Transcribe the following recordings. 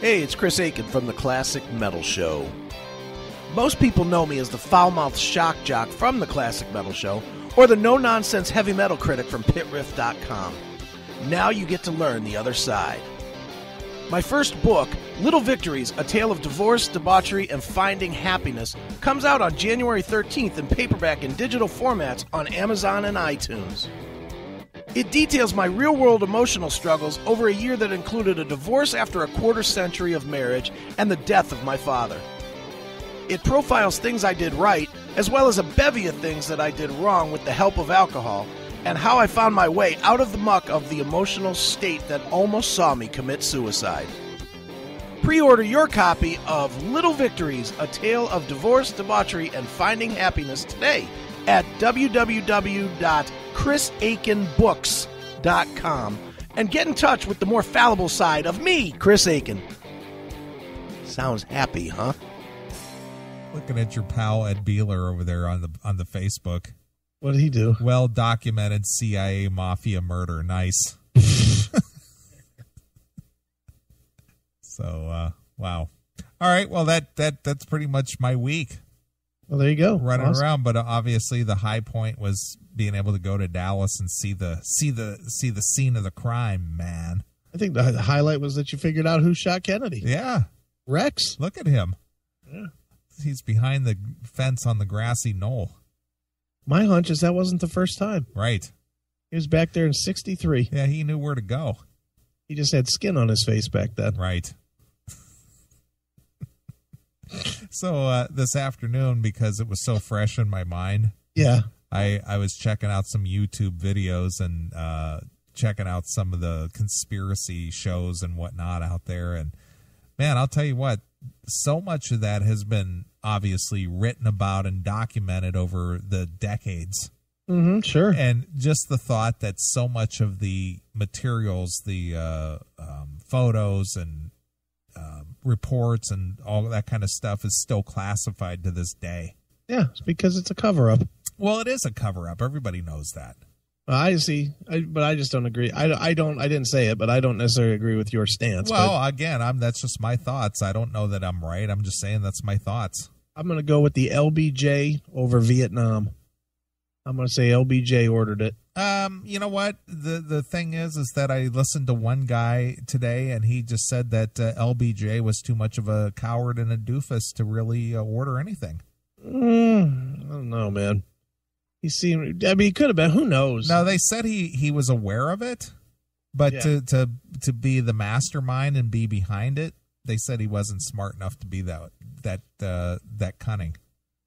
Hey, it's Chris Aiken from the Classic Metal Show. Most people know me as the foul-mouthed shock jock from the Classic Metal Show, or the no-nonsense heavy metal critic from pitriff.com. Now you get to learn the other side. My first book, Little Victories, A Tale of Divorce, Debauchery, and Finding Happiness, comes out on January 13th in paperback and digital formats on Amazon and iTunes. It details my real-world emotional struggles over a year that included a divorce after a quarter-century of marriage and the death of my father. It profiles things I did right, as well as a bevy of things that I did wrong with the help of alcohol, and how I found my way out of the muck of the emotional state that almost saw me commit suicide. Pre-order your copy of Little Victories, A Tale of Divorce, Debauchery, and Finding Happiness today at www.chrisaikenbooks.com and get in touch with the more fallible side of me, Chris Aiken. Sounds happy, huh? Looking at your pal Ed Beeler over there on the Facebook. What did he do? Well documented CIA Mafia Murder. Nice. So wow. All right, well that's pretty much my week. Well, there you go. Running around, but obviously the high point was being able to go to Dallas and see the scene of the crime, man. I think the highlight was that you figured out who shot Kennedy. Yeah. Rex. Look at him. Yeah. He's behind the fence on the grassy knoll. My hunch is that wasn't the first time. Right. He was back there in 1963. Yeah, he knew where to go. He just had skin on his face back then. Right. So this afternoon, because it was so fresh in my mind, yeah, I was checking out some YouTube videos and checking out some of the conspiracy shows and whatnot out there. And, man, I'll tell you what, so much of that has been obviously written about and documented over the decades. Mm-hmm, sure. And just the thought that so much of the materials, the photos and reports and all that kind of stuff is still classified to this day. Yeah, it's because it's a cover-up. Well, it is a cover-up. Everybody knows that. I see, but I just don't agree. I didn't say it, but I don't necessarily agree with your stance. Well, again, that's just my thoughts. I don't know that I'm right. I'm just saying that's my thoughts. I'm going to go with the LBJ over Vietnam. I'm going to say LBJ ordered it. You know what? The thing is that I listened to one guy today, and he just said that LBJ was too much of a coward and a doofus to really order anything. I don't know, man. He seemed. I mean, he could have been. Who knows? No, they said he was aware of it, but yeah. to be the mastermind and be behind it, they said he wasn't smart enough to be that cunning.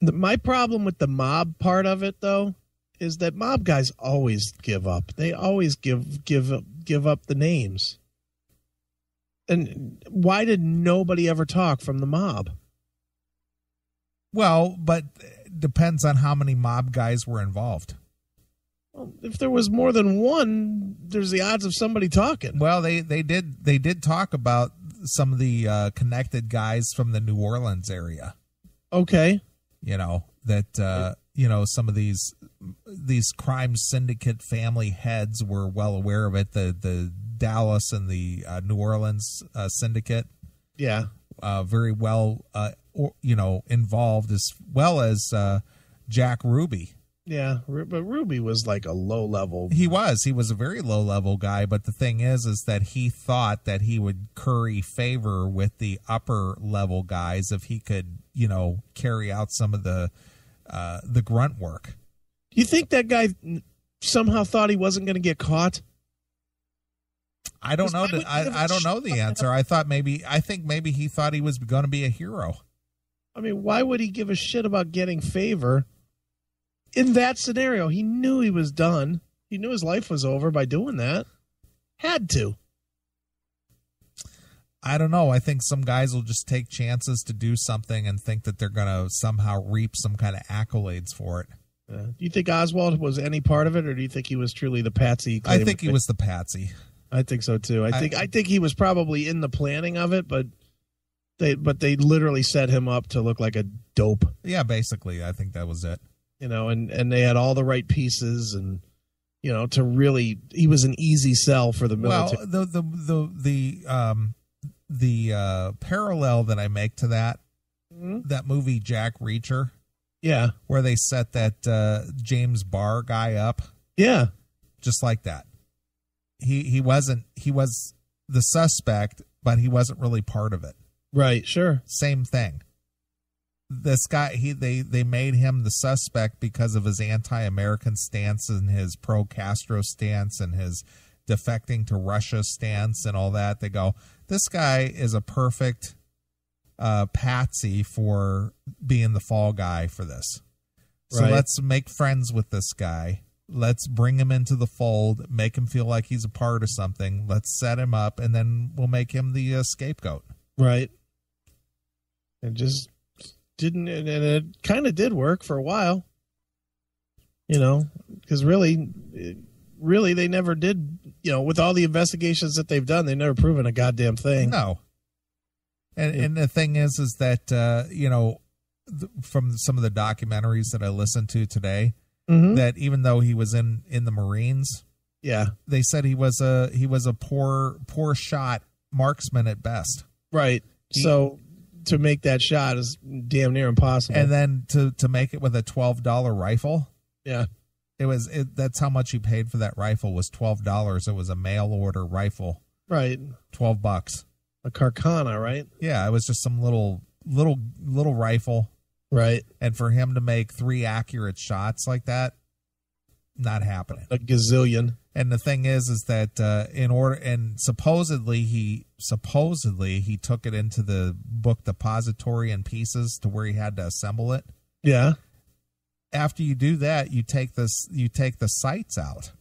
My problem with the mob part of it, though, is that mob guys always give up. They always give up the names. And why did nobody ever talk from the mob? Well, but it depends on how many mob guys were involved. Well, if there was more than one, there's the odds of somebody talking. Well, they did talk about some of the connected guys from the New Orleans area. Okay. You know, that some of these crime syndicate family heads were well aware of it. The Dallas and the New Orleans syndicate. Yeah. Very well, involved, as well as Jack Ruby. Yeah, but Ruby was like a low-level... He was a very low-level guy, but the thing is that he thought that he would curry favor with the upper-level guys if he could, carry out some of the grunt work. Do you think that guy somehow thought he wasn't going to get caught? I don't know. I don't know the answer. I think maybe he thought he was going to be a hero. I mean, why would he give a shit about getting favor in that scenario? He knew he was done. He knew his life was over by doing that. Had to. I don't know. I think some guys will just take chances to do something and think that they're going to somehow reap some kind of accolades for it. Do you think Oswald was any part of it, or do you think he was truly the patsy? I think he was the patsy. I think so too. I think he was probably in the planning of it, but they literally set him up to look like a dope. Yeah, basically, I think that was it. And they had all the right pieces, and to really, he was an easy sell for the military. Well, the parallel that I make to that movie Jack Reacher, where they set that James Barr guy up, just like that. He was the suspect, but he wasn't really part of it. Right, sure. Same thing. This guy, they made him the suspect because of his anti-American stance and his pro-Castro stance and his defecting to Russia stance and all that. They go, this guy is a perfect patsy for being the fall guy for this. So let's make friends with this guy. Let's bring him into the fold, make him feel like he's a part of something. Let's set him up, and then we'll make him the scapegoat. Right. It just didn't, and it kind of did work for a while, because really they never did, with all the investigations that they've done, they've never proven a goddamn thing. No. And the thing is that, from some of the documentaries that I listened to today, that even though he was in the Marines, they said he was a poor shot marksman at best. Right. So to make that shot is damn near impossible. And then to make it with a $12 rifle. Yeah. That's how much he paid for that rifle, was $12. It was a mail order rifle. Right. $12. A Carcana, right? Yeah, it was just some little rifle. Right. And for him to make 3 accurate shots like that, not happening. A gazillion. And the thing is that supposedly he took it into the book depository in pieces to where he had to assemble it. Yeah. After you do that, you take the sights out.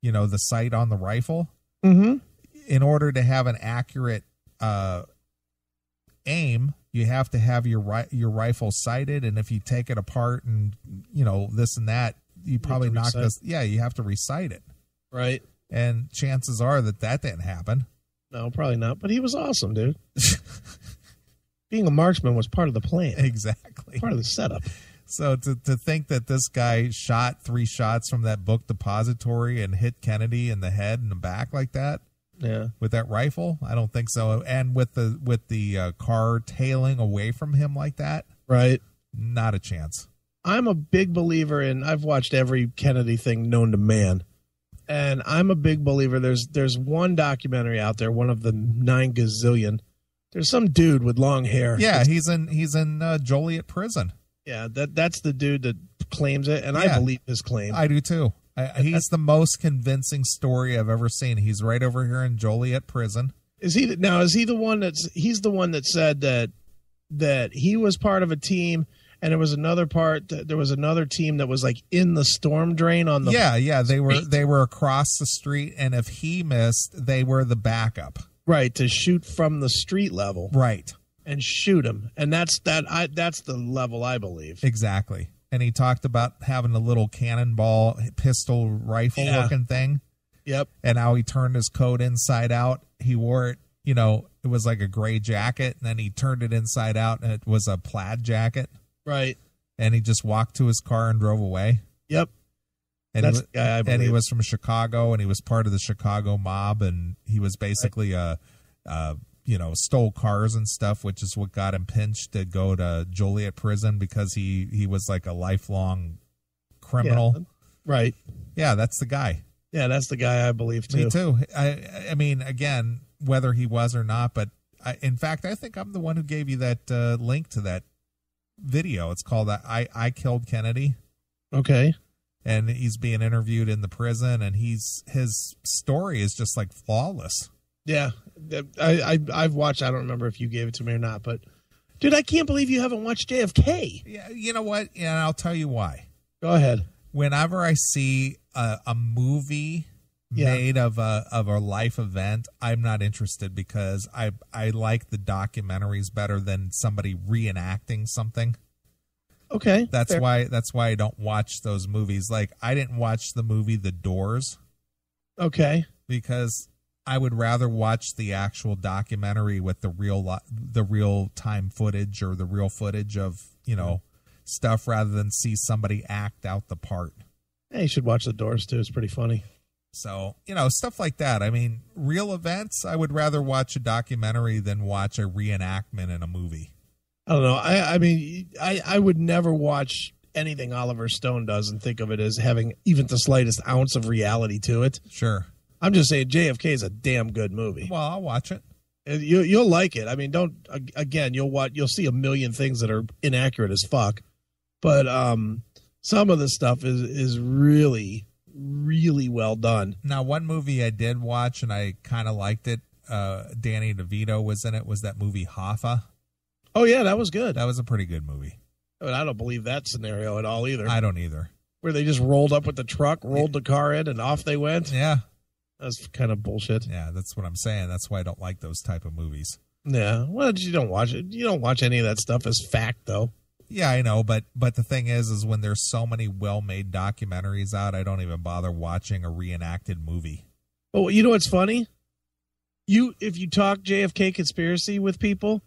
The sight on the rifle. Mm-hmm. In order to have an accurate aim, you have to have your rifle sighted, and if you take it apart and this and that, you probably knock this. Yeah, you have to recite it. Right. And chances are that didn't happen. No, probably not. But he was awesome, dude. Being a marksman was part of the plan. Exactly. Part of the setup. So to think that this guy shot 3 shots from that book depository and hit Kennedy in the head and the back like that. Yeah. With that rifle, I don't think so. And with the car tailing away from him like that, right? Not a chance. I'm a big believer in. I've watched every Kennedy thing known to man, and I'm a big believer. There's one documentary out there, one of the 9 gazillion. There's some dude with long hair. Yeah, he's in Joliet prison. Yeah, that's the dude that claims it, and I believe his claim. I do too. He's the most convincing story I've ever seen. He's right over here in Joliet prison. Is he the one he's the one that said that he was part of a team, and there was another team that was like in the storm drain on the they were across the street, and if he missed, they were the backup. Right, to shoot from the street level. Right. And shoot him. And that's the level I believe. Exactly. And he talked about having a little cannonball pistol rifle looking thing. Yep. And how he turned his coat inside out. He wore it, it was like a gray jacket, and then he turned it inside out and it was a plaid jacket. Right. And he just walked to his car and drove away. Yep. And that's the guy I believe. And he was from Chicago, and he was part of the Chicago mob, and he was basically stole cars and stuff, which is what got him pinched to go to Joliet prison, because he was like a lifelong criminal. Yeah, right. Yeah, that's the guy. Yeah, that's the guy I believe too. Me too. I mean, again, whether he was or not, but in fact, I think I'm the one who gave you that link to that video. It's called I Killed Kennedy. Okay. And he's being interviewed in the prison, and his story is just like flawless. Yeah, I've watched. I don't remember if you gave it to me or not, but dude, I can't believe you haven't watched JFK. Yeah, you know what? And I'll tell you why. Go ahead. Whenever I see a movie made of a life event, I'm not interested, because I like the documentaries better than somebody reenacting something. Okay, that's fair. That's why I don't watch those movies. Like, I didn't watch the movie The Doors. Okay, because I would rather watch the actual documentary with the real time footage, or the real footage of, stuff, rather than see somebody act out the part. Hey, you should watch The Doors too. It's pretty funny. So, stuff like that. I mean, real events, I would rather watch a documentary than watch a reenactment in a movie. I don't know. I mean, I would never watch anything Oliver Stone does and think of it as having even the slightest ounce of reality to it. Sure. I'm just saying JFK is a damn good movie. Well, I'll watch it. You'll like it. I mean, you'll see a million things that are inaccurate as fuck. But some of the stuff is really, really well done. Now, one movie I did watch and I kind of liked it, Danny DeVito was in it, was that movie Hoffa. Oh, yeah, that was good. That was a pretty good movie. But I don't believe that scenario at all either. I don't either. Where they just rolled up with the truck, rolled the car in, and off they went. Yeah. That's kind of bullshit. Yeah, that's what I'm saying. That's why I don't like those type of movies. Yeah. Well, you don't watch it. You don't watch any of that stuff as fact, though. Yeah, I know, but the thing is when there's so many well-made documentaries out, I don't even bother watching a reenacted movie. Oh, you know what's funny? If you talk JFK conspiracy with people,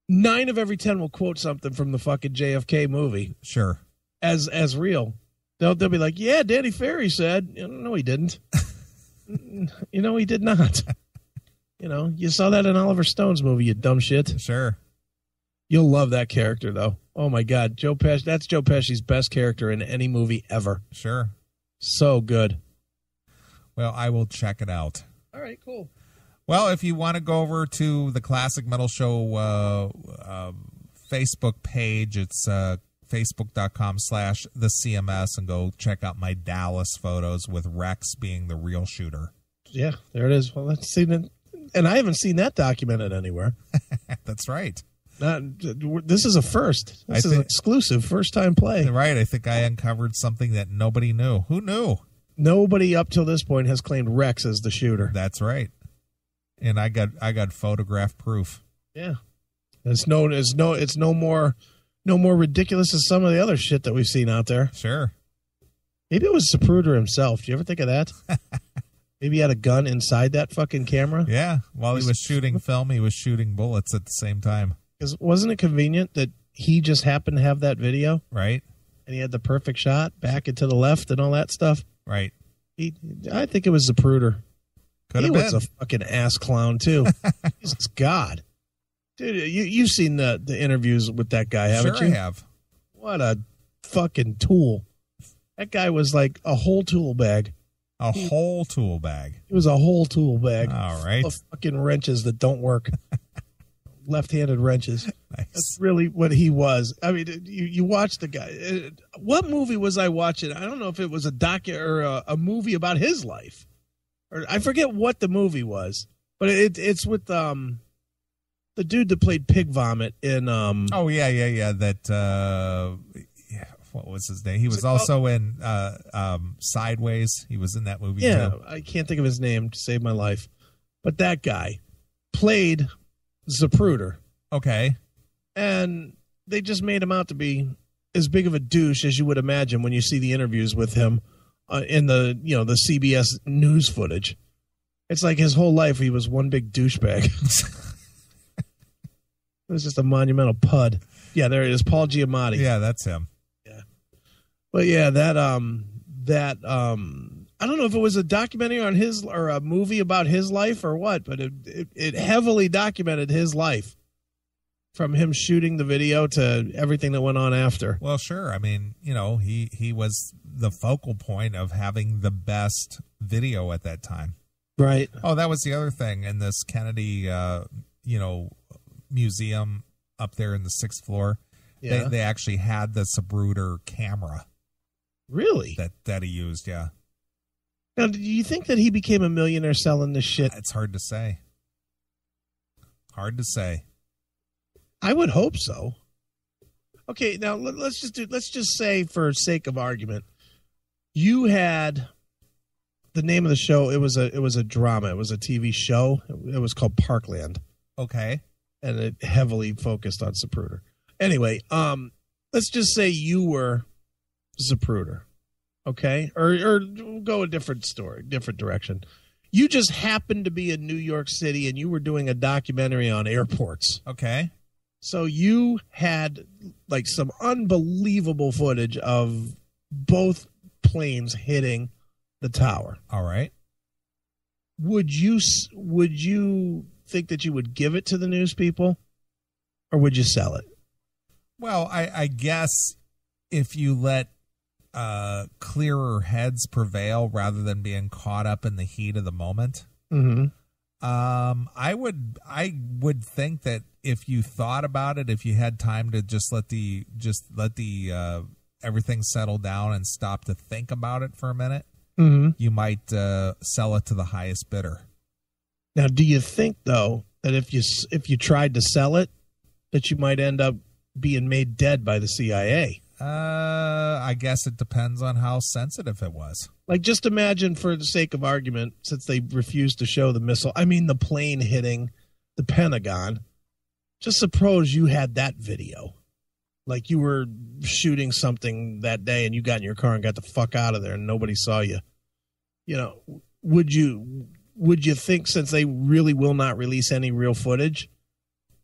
9 of every 10 will quote something from the fucking JFK movie. Sure. As real. They'll be like, yeah, Danny Ferry said. No, he didn't. He did not. You saw that in Oliver Stone's movie, you dumb shit. Sure. You'll love that character, though. Oh, my God. Joe Pesci. That's Joe Pesci's best character in any movie ever. Sure. So good. Well, I will check it out. All right, cool. Well, if you want to go over to the Classic Metal Show Facebook page, it's facebook.com/thecms, and go check out my Dallas photos with Rex being the real shooter. Yeah, there it is. Well, let's see that. And I haven't seen that documented anywhere. That's right. This is a first. This is an exclusive first-time play. Right. I think I uncovered something that nobody knew. Who knew? Nobody up till this point has claimed Rex as the shooter. That's right. And I got photograph proof. Yeah. It's no more ridiculous as some of the other shit that we've seen out there. Sure. Maybe it was Zapruder himself. Do you ever think of that? Maybe he had a gun inside that fucking camera. Yeah. While he was shooting film, he was shooting bullets at the same time. Because wasn't it convenient that he just happened to have that video? Right. And he had the perfect shot back and to the left and all that stuff. Right. I think it was Zapruder. He was a fucking ass clown, too. Jesus God. Dude, you've seen the interviews with that guy, haven't you? Sure I have. What a fucking tool. That guy was like a whole tool bag. Whole tool bag. It was a whole tool bag. All right. Full of fucking wrenches that don't work. Left-handed wrenches. Nice. That's really what he was. I mean, you watch the guy. What movie was I watching? I don't know if it was a docu or a movie about his life. Or I forget what the movie was. But it's with the dude that played Pig Vomit in Oh yeah. That what was his name? He was also in Sideways. He was in that movie too. I can't think of his name to save my life. But that guy played Zapruder. Okay. And they just made him out to be as big of a douche as you would imagine when you see the interviews with him in the CBS news footage. It's like his whole life he was one big douchebag. It was just a monumental pud. Yeah, there it is, Paul Giamatti. Yeah, that's him. Yeah. But yeah, that I don't know if it was a documentary on his or a movie about his life or what, but it heavily documented his life from him shooting the video to everything that went on after. Well, sure. I mean, he was the focal point of having the best video at that time. Right. Oh, that was the other thing in this Kennedy, museum up there in the 6th floor. Yeah. They actually had the Zapruder camera. Really? That he used, yeah. Now, do you think that he became a millionaire selling this shit? It's hard to say. Hard to say. I would hope so. Okay, now let's just say for sake of argument, you had the name of the show. It was a drama. It was a TV show. It was called Parkland. Okay. And it heavily focused on Zapruder. Anyway, let's just say you were Zapruder. Okay, or go a different direction. You just happened to be in New York City and you were doing a documentary on airports. Okay. So you had like some unbelievable footage of both planes hitting the tower. All right. Would you think that you would give it to the news people, or would you sell it? Well, I guess if you let clearer heads prevail rather than being caught up in the heat of the moment, I would think that if you thought about it, if you had time to just let the everything settle down and stop to think about it for a minute, you might sell it to the highest bidder. Now, do you think though that if you tried to sell it, that you might end up being made dead by the CIA? I guess it depends on how sensitive it was. Like, just imagine, for the sake of argument, since they refused to show the plane hitting the Pentagon, just suppose you had that video. Like, you were shooting something that day and you got in your car and got the fuck out of there and nobody saw you. You know, would you think, since they really will not release any real footage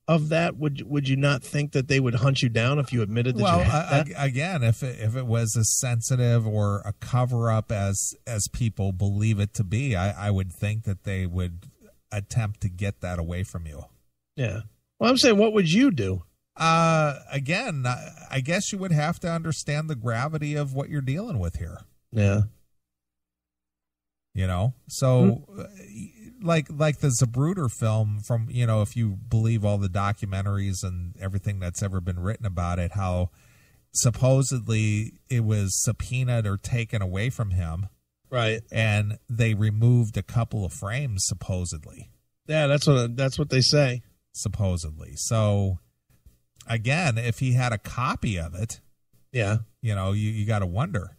of that, would you not think that they would hunt you down if you admitted that you had that? Again, if it was as sensitive or a cover-up as people believe it to be, I would think that they would attempt to get that away from you. Yeah. Well, I'm saying, what would you do? Again, I guess you would have to understand the gravity of what you're dealing with here. Yeah. You know, so like the Zapruder film, from, you know, if you believe all the documentaries and everything that's ever been written about it, how supposedly it was subpoenaed or taken away from him. Right. And they removed a couple of frames, supposedly. Yeah, that's what they say. Supposedly. So again, if he had a copy of it, yeah, you know, you got to wonder.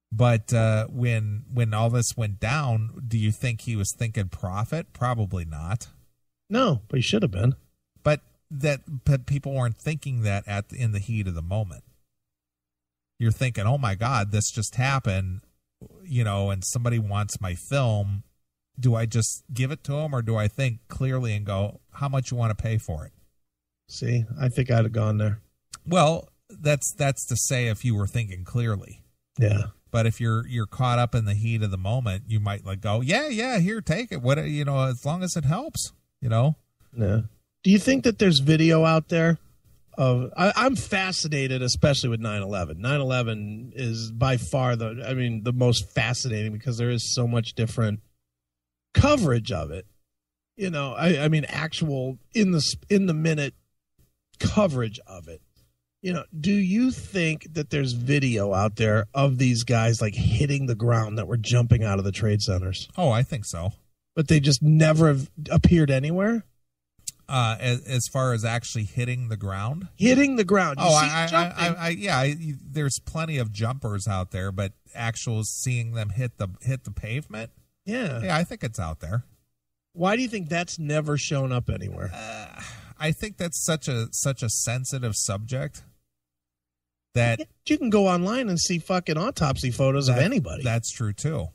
But when all this went down, do you think he was thinking profit? Probably not. No, but he should have been. But people weren't thinking that in the heat of the moment. You're thinking, oh my God, this just happened, you know, and somebody wants my film. Do I just give it to him, or do I think clearly and go, how much you want to pay for it? See, I think I'd have gone there. Well, that's to say if you were thinking clearly. Yeah. But if you're caught up in the heat of the moment, you might go, yeah, here, take it. What, you know, as long as it helps, you know. Yeah. Do you think that there's video out there of? I'm fascinated, especially with 9/11. 9/11 is by far the most fascinating, because there is so much different coverage of it. You know, I mean, actual in the minute coverage of it. You know, do you think that there's video out there of these guys like hitting the ground that were jumping out of the trade centers? Oh, I think so. But they just never have appeared anywhere? As far as actually hitting the ground? Hitting the ground. There's plenty of jumpers out there, but actual seeing them hit the pavement? Yeah. Yeah, I think it's out there. Why do you think that's never shown up anywhere? I think that's such a sensitive subject that you can go online and see fucking autopsy photos of anybody. That's true too.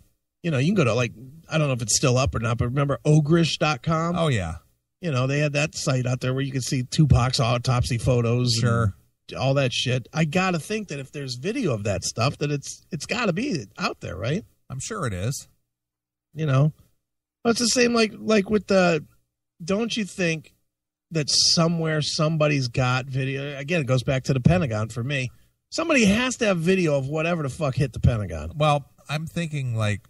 You know, you can go to, like, I don't know if it's still up or not, but remember ogrish.com? Oh yeah. You know, they had that site out there where you could see Tupac's autopsy photos. Sure. And all that shit. I got to think that if there's video of that stuff, that it's got to be out there, right? I'm sure it is. You know, well, it's the same like with the, don't you think that somewhere somebody's got video? Again, it goes back to the Pentagon for me. Somebody has to have video of whatever the fuck hit the Pentagon. Well, I'm thinking, like,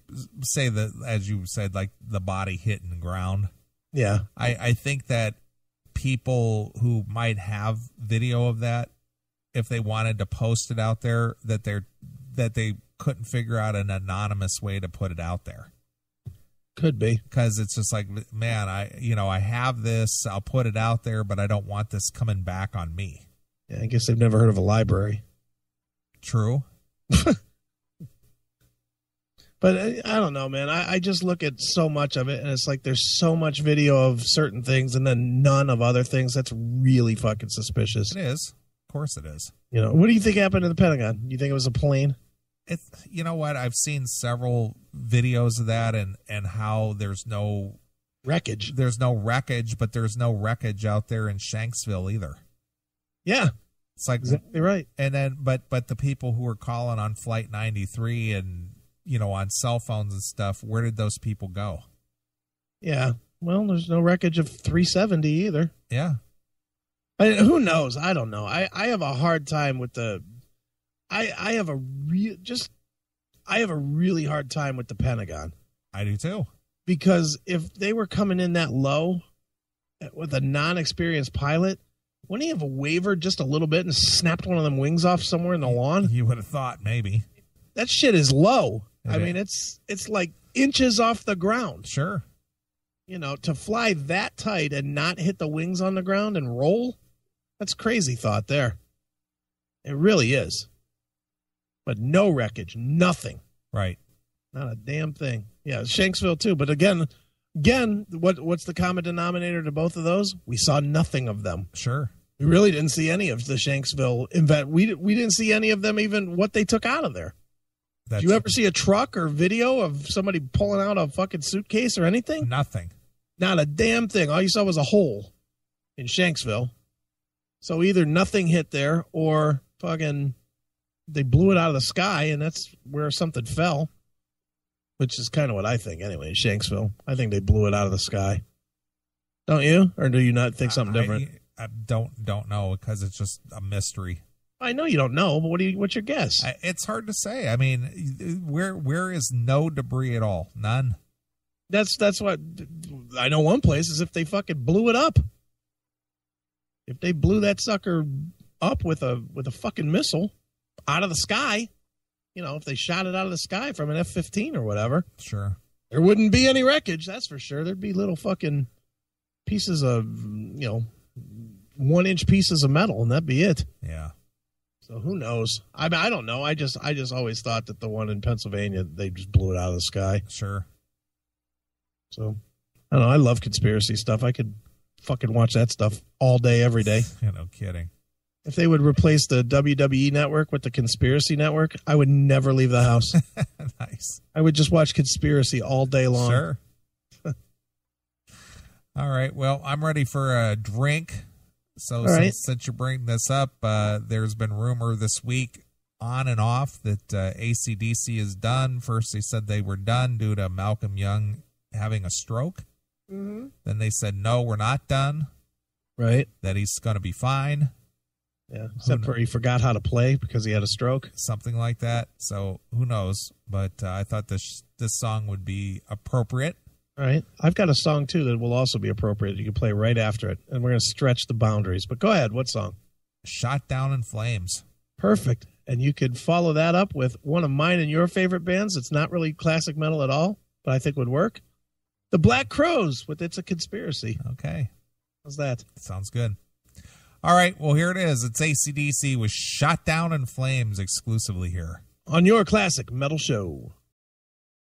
say that, as you said, like the body hitting the ground. Yeah. I think that people who might have video of that, if they wanted to post it out there, that they couldn't figure out an anonymous way to put it out there. Could be. Because it's just like, man, I have this, I'll put it out there, but I don't want this coming back on me. Yeah, I guess they've never heard of a library. True. But I don't know, man. I just look at so much of it, and it's like there's so much video of certain things and then none of other things. That's really fucking suspicious. It is. Of course it is. You know, what do you think happened in the Pentagon? You think it was a plane? You know what? I've seen several videos of that, and how there's no wreckage. There's no wreckage, but there's no wreckage out there in Shanksville either. Yeah. It's like, exactly right. And then, but the people who were calling on Flight 93 and on cell phones and stuff, where did those people go? Yeah. Well, there's no wreckage of 370 either. Yeah. Who knows? I don't know. I have a hard time with the. I have a really hard time with the Pentagon. I do too. Because if they were coming in that low with a non-experienced pilot, wouldn't he have wavered just a little bit and snapped one of them wings off somewhere in the lawn? You would have thought maybe. That shit is low. I mean, it's like inches off the ground. Sure. To fly that tight and not hit the wings on the ground and roll, that's crazy thought there. It really is. But no wreckage, nothing. Right. Not a damn thing. Yeah, Shanksville too. But again, what's the common denominator to both of those? We saw nothing of them. Sure. We really didn't see any of the Shanksville event. We didn't see any of them, even what they took out of there. Did you ever see a truck or video of somebody pulling out a fucking suitcase or anything? Nothing. Not a damn thing. All you saw was a hole in Shanksville. So either nothing hit there or fucking they blew it out of the sky, and that's where something fell, which is kind of what I think anyway, in Shanksville. I think they blew it out of the sky. Don't you? Or do you not think something different? I don't know, because it's just a mystery. I know you don't know, but what's your guess? It's hard to say. I mean, where is no debris at all? None. That's what I know. One place is if they fucking blew it up. If they blew that sucker up with a fucking missile out of the sky, if they shot it out of the sky from an F-15 or whatever, sure, there wouldn't be any wreckage. That's for sure. There'd be little fucking pieces of 1-inch pieces of metal, and that'd be it. Yeah. So who knows? I don't know. I just always thought that the one in Pennsylvania, they just blew it out of the sky. Sure. So I don't know. I love conspiracy stuff. I could fucking watch that stuff all day, every day. No kidding. If they would replace the WWE network with the conspiracy network, I would never leave the house. Nice. I would just watch conspiracy all day long. Sure. All right. Well, I'm ready for a drink. So since you bring this up, there's been rumor this week on and off that AC/DC is done. First, they said they were done due to Malcolm Young having a stroke. Mm-hmm. Then they said, no, we're not done. Right. That he's going to be fine. Yeah, except for he forgot how to play because he had a stroke. Something like that. So who knows? But I thought this song would be appropriate. All right. I've got a song, too, that will also be appropriate. You can play right after it. And we're going to stretch the boundaries. But go ahead. What song? Shot Down in Flames. Perfect. And you could follow that up with one of mine and your favorite bands. It's not really classic metal at all, but I think would work. The Black Crowes with It's a Conspiracy. Okay. How's that? Sounds good. All right. Well, here it is. It's AC/DC with Shot Down in Flames exclusively here on your classic metal show.